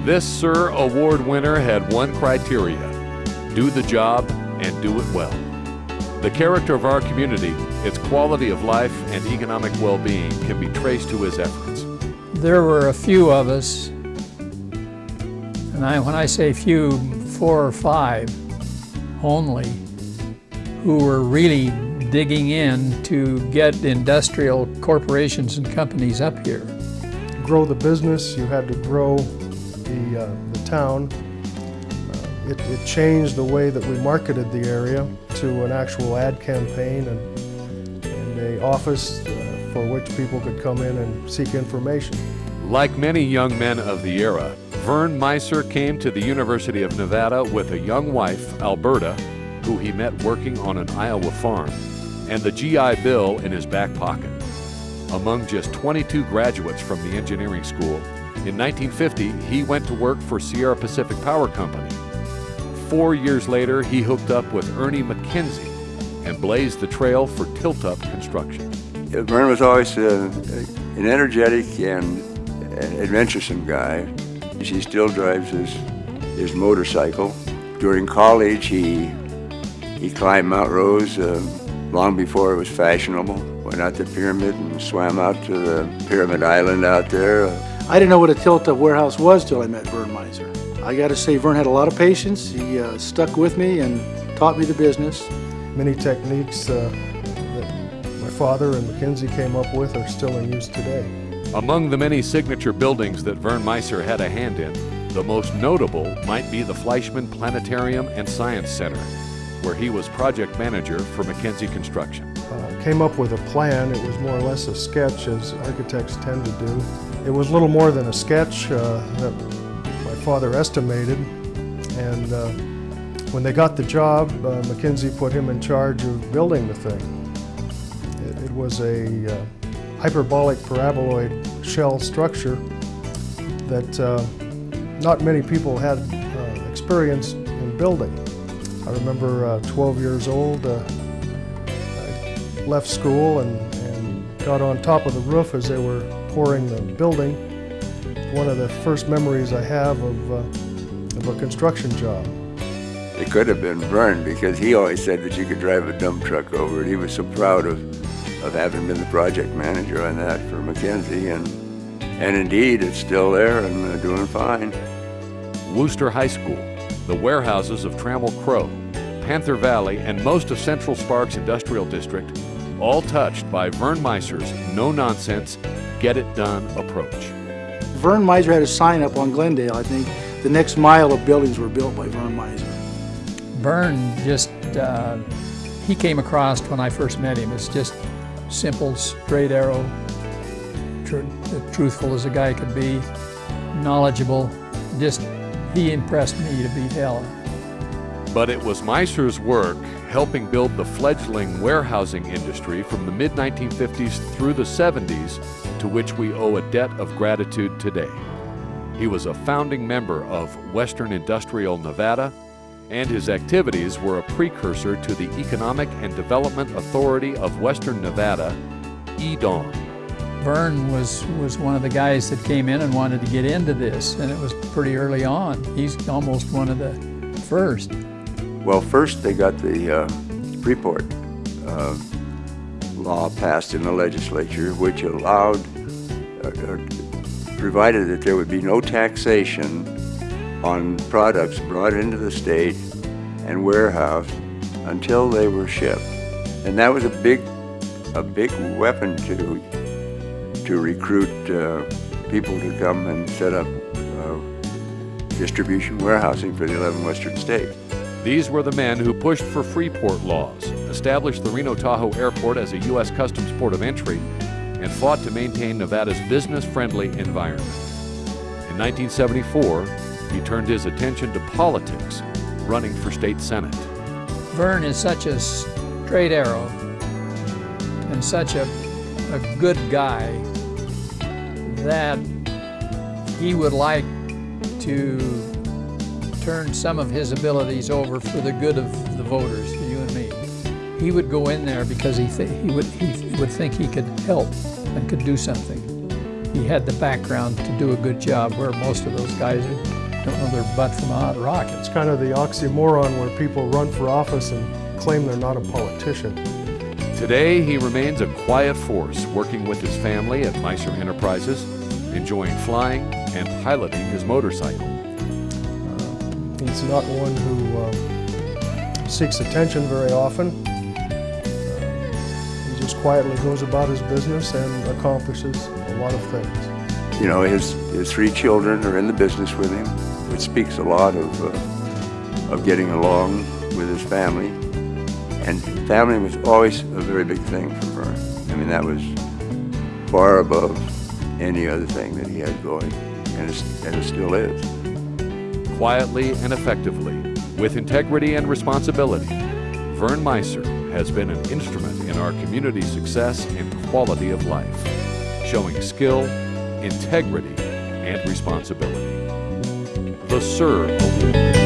This Sir Award winner had one criteria: do the job and do it well. The character of our community, its quality of life and economic well-being can be traced to his efforts. There were a few of us, and when I say few, 4 or 5 only, who were really digging in to get industrial corporations and companies up here. To grow the business, you had to grow the town. It changed the way that we marketed the area to an actual ad campaign and an office for which people could come in and seek information. Like many young men of the era, Vern Meiser came to the University of Nevada with a young wife, Alberta, who he met working on an Iowa farm, and the GI Bill in his back pocket. Among just 22 graduates from the engineering school, in 1950 he went to work for Sierra Pacific Power Company. 4 years later, he hooked up with Ernie McKenzie and blazed the trail for tilt-up construction. Vern was always an energetic and adventuresome guy. He still drives his motorcycle. During college, he climbed Mount Rose long before it was fashionable. Went out to Pyramid and swam out to the Pyramid Island out there. I didn't know what a tilt-up warehouse was till I met Vern Meiser. I got to say, Vern had a lot of patience. He stuck with me and taught me the business. Many techniques that my father and McKenzie came up with are still in use today. Among the many signature buildings that Vern Meiser had a hand in, the most notable might be the Fleischmann Planetarium and Science Center, where he was project manager for McKenzie Construction. Came up with a plan. It was more or less a sketch, as architects tend to do. It was little more than a sketch that my father estimated, and when they got the job, McKenzie put him in charge of building the thing. It was a hyperbolic paraboloid shell structure that not many people had experience in building. I remember 12 years old, I left school and got on top of the roof as they were pouring the building. One of the first memories I have of a construction job. It could have been Vern, because he always said that you could drive a dump truck over it. He was so proud of having been the project manager on that for McKenzie, and indeed it's still there and doing fine. Wooster High School, the warehouses of Trammell Crow, Panther Valley, and most of Central Sparks Industrial District, all touched by Vern Meiser's no-nonsense, get-it-done approach. Vern Meiser had a sign up on Glendale. I think the next mile of buildings were built by Vern Meiser. Vern just, he came across when I first met him as just simple, straight arrow, truthful as a guy could be, knowledgeable. Just, he impressed me to beat hell. But it was Meiser's work helping build the fledgling warehousing industry from the mid-1950s through the 70s to which we owe a debt of gratitude today. He was a founding member of Western Industrial Nevada, and his activities were a precursor to the Economic and Development Authority of Western Nevada, EDON. Vern was one of the guys that came in and wanted to get into this, and it was pretty early on. He's almost one of the first. Well, first they got the Freeport law passed in the legislature, which allowed, provided that there would be no taxation on products brought into the state and warehoused until they were shipped. And that was a big weapon to recruit people to come and set up distribution warehousing for the 11 western states. These were the men who pushed for Freeport laws, established the Reno-Tahoe Airport as a U.S. Customs port of entry, and fought to maintain Nevada's business-friendly environment. In 1974, he turned his attention to politics, running for state senate. Vern is such a straight arrow and such a good guy that he would like to turn some of his abilities over for the good of the voters, for you and me. He would go in there because he would think he could help and could do something. he had the background to do a good job, where most of those guys don't know their butt from a hot rocket. It's kind of the oxymoron where people run for office and claim they're not a politician. Today, he remains a quiet force, working with his family at Meiser Enterprises, enjoying flying and piloting his motorcycle. He's not one who seeks attention very often. He just quietly goes about his business and accomplishes a lot of things. You know, his 3 children are in the business with him, which speaks a lot of getting along with his family. And family was always a very big thing for Vern. I mean, that was far above any other thing that he had going, and it still is. Quietly and effectively, with integrity and responsibility, Vern Meiser has been an instrument in our community's success and quality of life, showing skill, integrity, and responsibility. The SIR Award.